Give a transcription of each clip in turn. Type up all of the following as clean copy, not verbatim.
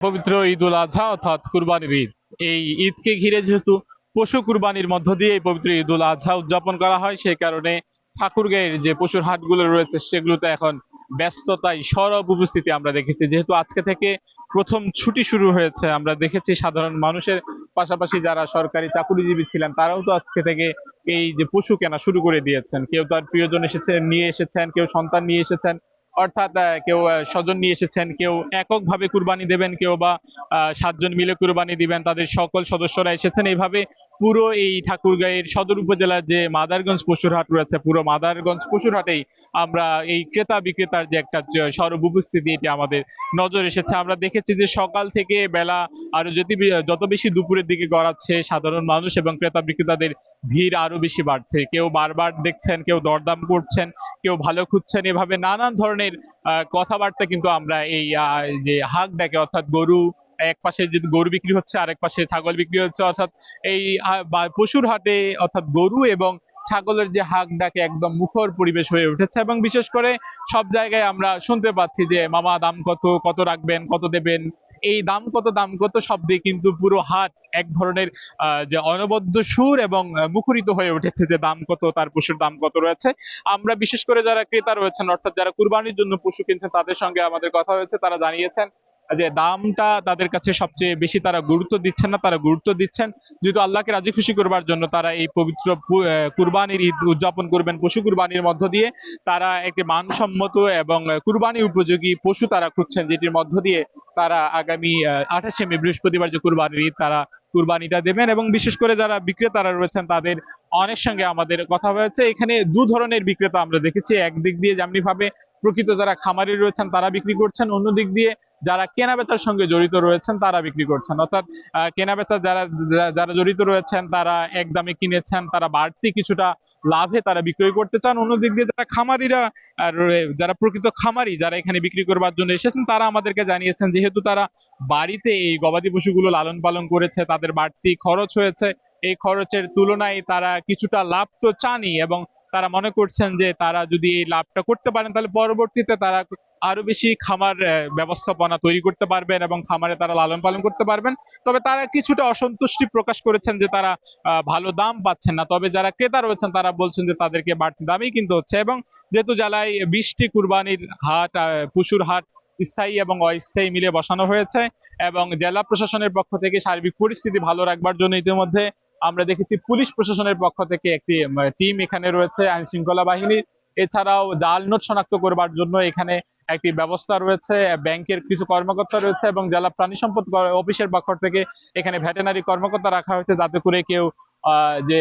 পবিত্র ঈদ উল আজহা অর্থাৎ কুরবানির ঈদ। এই ঈদকে ঘিরে যেহেতু পশু কুরবানির মধ্য দিয়ে এই পবিত্র ঈদ উল আজহা উদযাপন করা হয়, সেই কারণে ঠাকুরগাঁয়ের যে পশুর হাটগুলো রয়েছে সেগুলোতে এখন ব্যস্ততায় সরব উপস্থিতি আমরা দেখেছি। যেহেতু আজকে থেকে প্রথম ছুটি শুরু হয়েছে, আমরা দেখেছি সাধারণ মানুষের পাশাপাশি যারা সরকারি চাকুরিজীবী ছিলেন তারাও তো আজকে থেকে এই যে পশু কেনা শুরু করে দিয়েছেন। কেউ তার প্রিয়জন এসেছেন, নিয়ে এসেছেন, কেউ সন্তান নিয়ে এসেছেন, অর্থাৎ কেউ স্বজন নিয়ে এসেছেন, কেউ এককভাবে কুরবানি দেবেন, কেউ বা 7 জন মিলে কুরবানি দিবেন, তাদের সকল সদস্যরা এসেছেন। এইভাবে পুরো এই ঠাকুরগাঁয়ের সদর উপজেলার যে মাদারগঞ্জ পশুর হাট রয়েছে, পুরো মাদারগঞ্জ পশুর হাটেই আমরা এই ক্রেতা বিক্রেতার যে একটা সরব উপস্থিতি এটি আমাদের নজর এসেছে। আমরা দেখেছি যে সকাল থেকে বেলা আরো যদি যত বেশি দুপুরের দিকে গড়াচ্ছে, সাধারণ মানুষ এবং ক্রেতা বিক্রেতাদের ভিড় আরো বেশি বাড়ছে। কেউ বারবার দেখছেন, কেউ দরদাম করছেন, কেউ ভালো খুঁজছেন, এভাবে নানান ধরনের কথাবার্তা কিন্তু আমরা এই যে হাক ডাকে, অর্থাৎ গরু এক পাশে যদি গরু বিক্রি হচ্ছে, আরেক পাশে ছাগল বিক্রি হচ্ছে, অর্থাৎ এই পশুর হাটে অর্থাৎ গরু এবং ছাগলের যে হাক ডাকে একদম মুখর পরিবেশ হয়ে উঠেছে। এবং বিশেষ করে সব জায়গায় আমরা শুনতে পাচ্ছি যে মামা দাম কত, কত রাখবেন, কত দেবেন, এই দাম কত, দাম কত শব্দে কিন্তু পুরো হাট এক ধরনের যে অনবদ্য সুর এবং মুখরিত হয়ে উঠেছে যে দাম কত, তার পশুর দাম কত রয়েছে। আমরা বিশেষ করে যারা ক্রেতা রয়েছেন, অর্থাৎ যারা কুরবানির জন্য পশু কিনছেন, তাদের সঙ্গে আমাদের কথা হয়েছে, তারা জানিয়েছেন যে দামটা তাদের কাছে সবচেয়ে বেশি তারা গুরুত্ব দিচ্ছেন না, তারা গুরুত্ব দিচ্ছেন যেহেতু আল্লাহকে রাজি খুশি করবার জন্য তারা এই পবিত্র কুরবানির ঈদ উদযাপন করবেন পশু কুরবানির মধ্য দিয়ে। তারা একটি মানসম্মত এবং কুরবানি উপযোগী পশু তারা খুঁজছেন, যেটির মধ্য দিয়ে তারা আগামী 28শে মে বৃহস্পতিবার যে কুরবানির ঈদ তারা কুরবানিটা দেবেন। এবং বিশেষ করে যারা বিক্রেতারা রয়েছেন তাদের অনেক সঙ্গে আমাদের কথা হয়েছে। এখানে দু ধরনের বিক্রেতা আমরা দেখেছি। একদিক দিয়ে যেমনি ভাবে প্রকৃত যারা খামারি রয়েছেন তারা বিক্রি করছেন, অন্যদিক দিয়ে যারা কেনা বেচার সঙ্গে জড়িত রয়েছেন তারা বিক্রি করছেন। অর্থাৎ কেনা বেচা যারা যারা জড়িত রয়েছেন তারা এক দামে কিনেছেন, তারা বাড়তি কিছুটা লাভে তারা বিক্রয় করতে চান। অন্যদিক দিয়ে যারা খামারিরা যারা প্রকৃত খামারি যারা এখানে বিক্রি করবার জন্য এসেছেন, তারা আমাদেরকে জানিয়েছেন যেহেতু তারা বাড়িতে এই গবাদি পশুগুলো লালন পালন করেছে, তাদের বাড়তি খরচ হয়েছে, এই খরচের তুলনায় তারা কিছুটা লাভ তো চানই। এবং তারা মনে করছেন যে তারা যদি এই লাভটা করতে পারেন তাহলে পরবর্তীতে তারা আরো বেশি খামার ব্যবস্থাপনা তৈরি করতে পারবেন এবং খামারে তারা লালন পালন করতে পারবেন। তবে তারা কিছুটা অসন্তুষ্টি প্রকাশ করেছেন যে তারা ভালো দাম পাচ্ছেন না। তবে যারা ক্রেতা রয়েছেন তারা বলছেন যে তাদেরকে বাড়তি দামেই কিনতে হচ্ছে। এবং যেহেতু জেলায় 20টি কুরবানির হাট, পশুর হাট স্থায়ী এবং অস্থায়ী মিলে বসানো হয়েছে, এবং জেলা প্রশাসনের পক্ষ থেকে সার্বিক পরিস্থিতি ভালো রাখবার জন্য ইতিমধ্যে আমরা দেখেছি পুলিশ প্রশাসনের পক্ষ থেকে একটি টিম এখানে রয়েছে, আইন শৃঙ্খলা বাহিনীর। এছাড়াও জাল নোট শনাক্ত করবার জন্য এখানে একটি ব্যবস্থা রয়েছে, ব্যাংকের কিছু কর্মকর্তা রয়েছে, এবং জেলা প্রাণী সম্পদ অফিসের পক্ষ থেকে এখানে ভেটেনারি কর্মকর্তা রাখা হয়েছে যাতে করে কেউ যে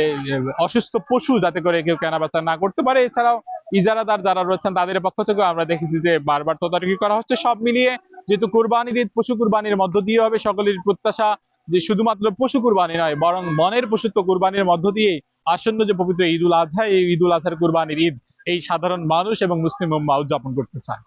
অসুস্থ পশু যাতে করে কেউ কেনাবেচা না করতে পারে। এছাড়াও ইজারাদার যারা রয়েছেন তাদের পক্ষ থেকেও আমরা দেখেছি যে বারবার তদারকি করা হচ্ছে। সব মিলিয়ে যেহেতু কুরবানির ঈদ পশু কুরবানির মধ্য দিয়ে হবে, সকলের প্রত্যাশা যে শুধুমাত্র পশু কুরবানি নয় বরং মনের পশুত্ব কুরবানির মধ্য দিয়ে আসন্ন যে পবিত্র ঈদ উল আজহা, এই ঈদ উল আজহার কুরবানির ঈদ এই সাধারণ মানুষ এবং মুসলিম উম্মাহ উদযাপন করতে চায়।